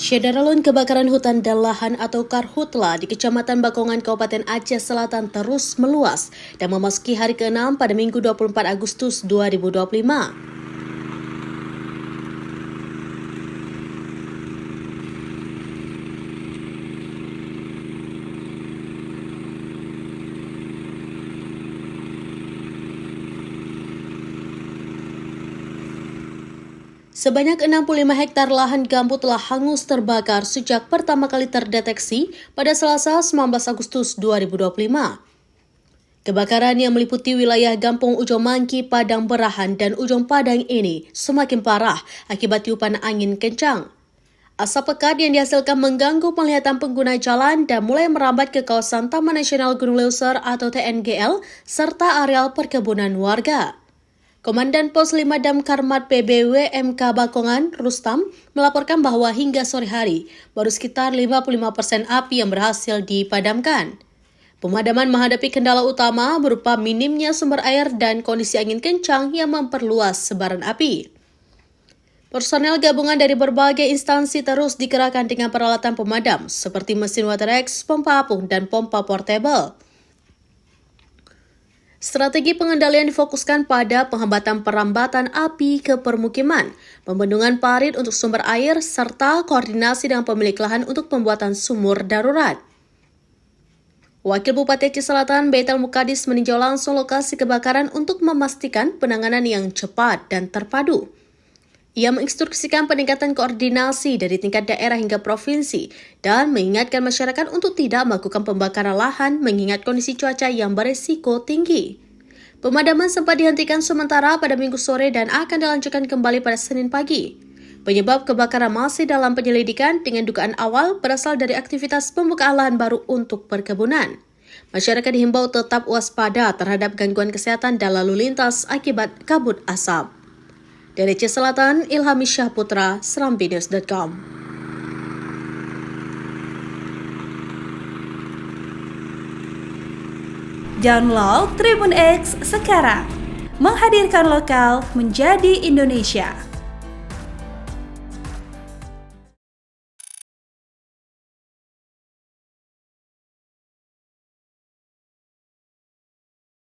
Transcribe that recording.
Syederalun kebakaran hutan dan lahan atau karhutla di Kecamatan Bakongan, Kabupaten Aceh Selatan terus meluas dan memasuki hari ke-6 pada Minggu 24 Agustus 2025. Sebanyak 65 hektar lahan gambut telah hangus terbakar sejak pertama kali terdeteksi pada Selasa 19 Agustus 2025. Kebakaran yang meliputi wilayah Gampung Ujung Mangki, Padang Berahan, dan Ujung Padang ini semakin parah akibat tiupan angin kencang. Asap pekat yang dihasilkan mengganggu penglihatan pengguna jalan dan mulai merambat ke kawasan Taman Nasional Gunung Leuser atau TNGL serta areal perkebunan warga. Komandan Pos 5 Damkarmat PBWMK Bakongan, Rustam, melaporkan bahwa hingga sore hari, baru sekitar 55% api yang berhasil dipadamkan. Pemadaman menghadapi kendala utama berupa minimnya sumber air dan kondisi angin kencang yang memperluas sebaran api. Personel gabungan dari berbagai instansi terus dikerahkan dengan peralatan pemadam, seperti mesin waterex, pompa apung, dan pompa portable. Strategi pengendalian difokuskan pada penghambatan perambatan api ke permukiman, pembendungan parit untuk sumber air, serta koordinasi dengan pemilik lahan untuk pembuatan sumur darurat. Wakil Bupati Aceh Selatan, Baitul Muqaddis, meninjau langsung lokasi kebakaran untuk memastikan penanganan yang cepat dan terpadu. Ia menginstruksikan peningkatan koordinasi dari tingkat daerah hingga provinsi dan mengingatkan masyarakat untuk tidak melakukan pembakaran lahan mengingat kondisi cuaca yang beresiko tinggi. Pemadaman sempat dihentikan sementara pada Minggu sore dan akan dilanjutkan kembali pada Senin pagi. Penyebab kebakaran masih dalam penyelidikan dengan dugaan awal berasal dari aktivitas pembukaan lahan baru untuk perkebunan. Masyarakat dihimbau tetap waspada terhadap gangguan kesehatan dan lalu lintas akibat kabut asap. Dari Aceh Selatan, Ilhami Syahputra, serambinews.com. Download Tribun X sekarang, menghadirkan lokal menjadi Indonesia.